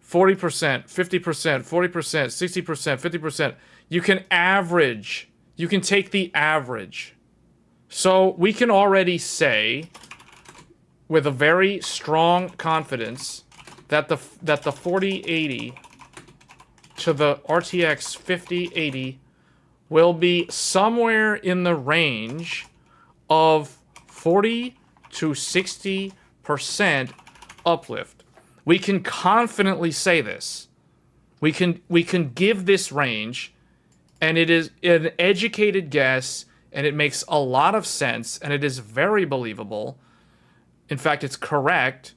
40%, 50%, 40%, 60%, 50%. You can average. You can take the average. So we can already say, with a very strong confidence, that the 4080 to the RTX 5080 will be somewhere in the range of 40 to 60% uplift. We can confidently say this. We can give this range, and it is an educated guess, and it makes a lot of sense, and it is very believable. In fact, it's correct.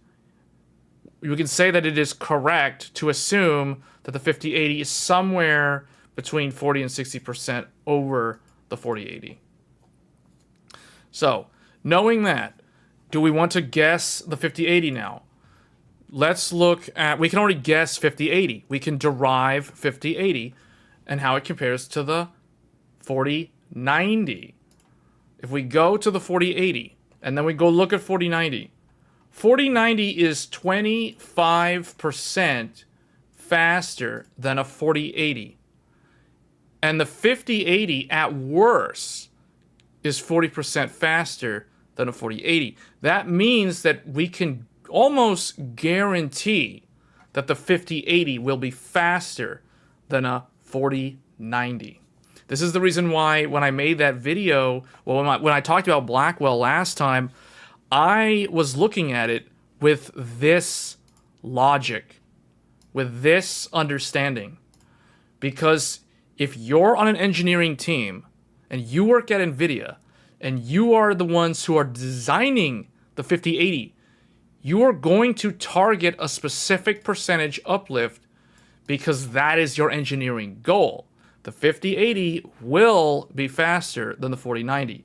We can say that it is correct to assume that the 5080 is somewhere between 40 and 60% over the 4080. So, knowing that, do we want to guess the 5080 now? Let's look at, we can already guess 5080. We can derive 5080 and how it compares to the 4090. If we go to the 4080 and then we go look at 4090, 4090 is 25% faster than a 4080. And the 5080 at worst is 40% faster than a 4080. That means that we can almost guarantee that the 5080 will be faster than a 4090. This is the reason why when I made that video, well, when I talked about Blackwell last time, I was looking at it with this logic, with this understanding. Because if you're on an engineering team and you work at NVIDIA and you are the ones who are designing the 5080, you are going to target a specific percentage uplift because that is your engineering goal. The 5080 will be faster than the 4090.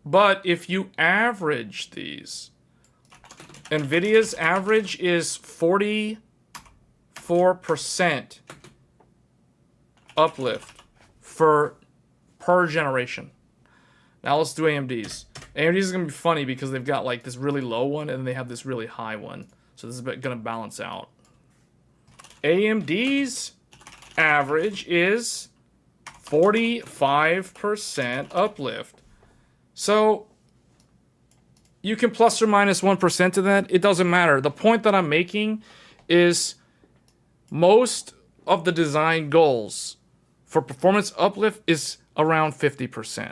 But if you average these, NVIDIA's average is 44% uplift per generation. Now let's do AMD's. AMD's is going to be funny because they've got like this really low one and then they have this really high one. So this is going to balance out. AMD's average is 45% uplift. So you can plus or minus 1% to that. It doesn't matter. The point that I'm making is most of the design goals for performance uplift is around 50%.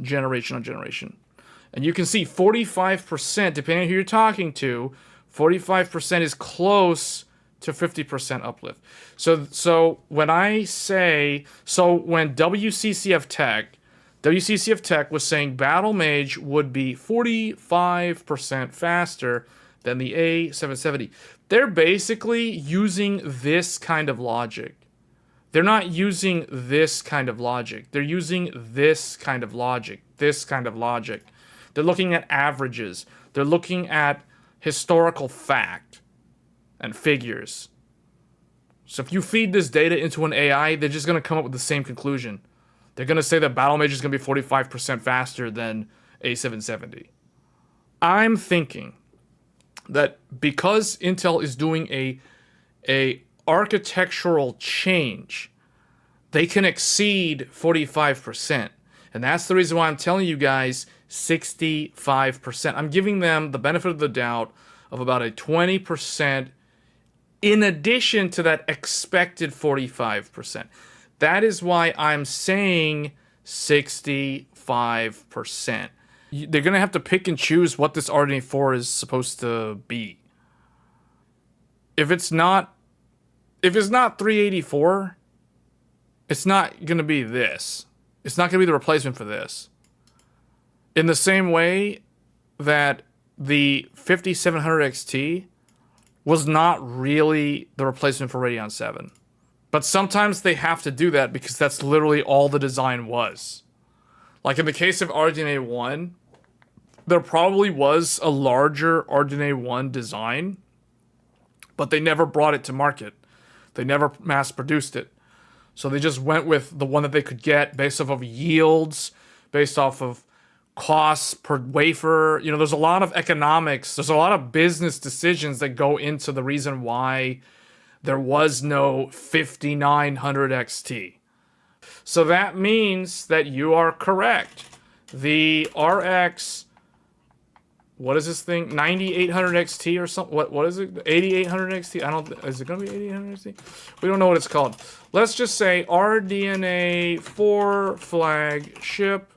Generation on generation. And you can see 45%, depending on who you're talking to, 45% is close to 50% uplift. So when I say, when WCCF Tech was saying Battle Mage would be 45% faster than the A770. They're basically using this kind of logic. They're not using this kind of logic. They're using this kind of logic, this kind of logic. They're looking at averages. They're looking at historical fact and figures. So if you feed this data into an AI, they're just going to come up with the same conclusion. They're going to say that Battle Mage is going to be 45% faster than A770. I'm thinking that because Intel is doing a architectural change, they can exceed 45%. And that's the reason why I'm telling you guys 65%. I'm giving them the benefit of the doubt of about a 20% in addition to that expected 45%. That is why I'm saying 65%. They're going to have to pick and choose what this RDNA 4 is supposed to be. If it's not 384, it's not going to be this. It's not going to be the replacement for this. In the same way that the 5700 XT was not really the replacement for Radeon 7. But sometimes they have to do that because that's literally all the design was. Like in the case of RDNA 1, there probably was a larger RDNA 1 design, but they never brought it to market. They never mass produced it. So they just went with the one that they could get based off of yields, based off of costs per wafer. You know, there's a lot of economics. There's a lot of business decisions that go into the reason why There was no 5900 XT. So that means that you are correct. The RX, what is this thing? 9800 XT or something? What is it? 8800 XT? I don't. Is it gonna be 8800 XT? We don't know what it's called. Let's just say RDNA 4 flagship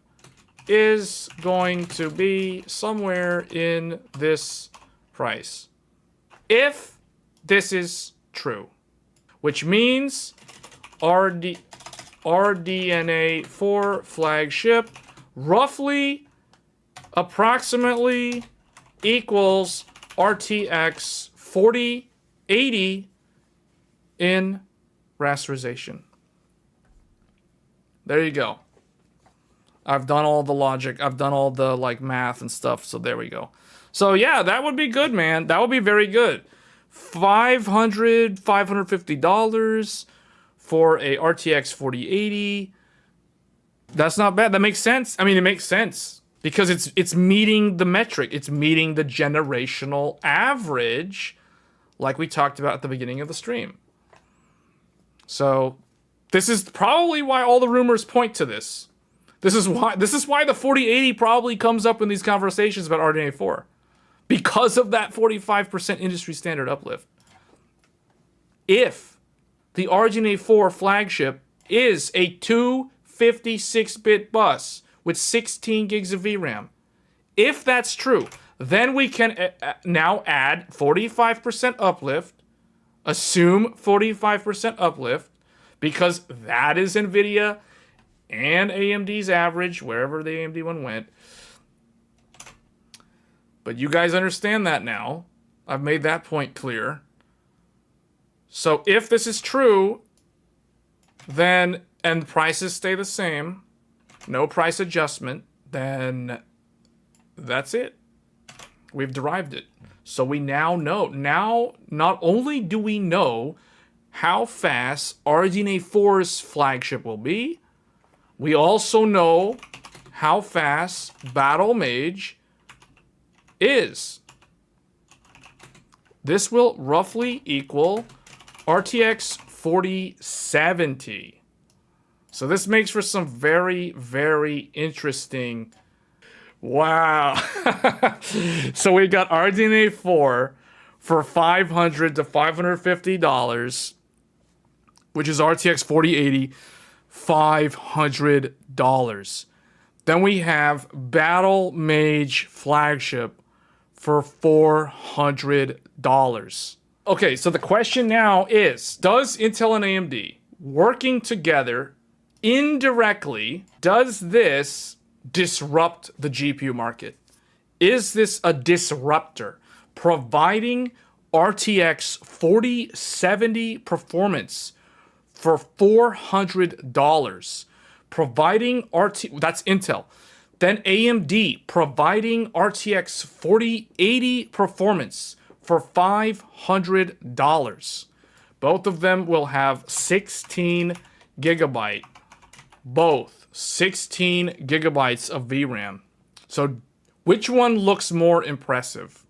is going to be somewhere in this price. If this is true, which means RDNA 4 flagship roughly approximately equals RTX 4080 in rasterization. There you go. I've done all the logic. I've done all the like math and stuff. So there we go. So yeah, that would be good, man. That would be very good. $550 for a RTX 4080. That's not bad. That makes sense. I mean, it makes sense because it's meeting the metric. It's meeting the generational average, like we talked about at the beginning of the stream. So this is probably why all the rumors point to this. This is why the 4080 probably comes up in these conversations about RDNA 4. Because of that 45% industry standard uplift. If the RDNA 4 flagship is a 256-bit bus with 16 gigs of VRAM, if that's true, then we can now add 45% uplift, assume 45% uplift, because that is NVIDIA and AMD's average, wherever the AMD one went. But you guys understand that now. I've made that point clear. So if this is true, then, and prices stay the same, no price adjustment, then that's it. We've derived it. So we now know. Now, not only do we know how fast RDNA 4's flagship will be, we also know how fast Battle Mage is. This will roughly equal RTX 4070. So this makes for some very, very interesting. Wow. So we got RDNA 4 for $500 to $550, which is RTX 4080, $500. Then we have Battle Mage flagship for $400. Okay, so the question now is, does Intel and AMD working together indirectly, does this disrupt the GPU market? Is this a disruptor providing RTX 4070 performance for $400? Providing that's Intel. Then AMD providing RTX 4080 performance for $500. Both of them will have 16 gigabyte. Both 16 gigabytes of VRAM. So which one looks more impressive?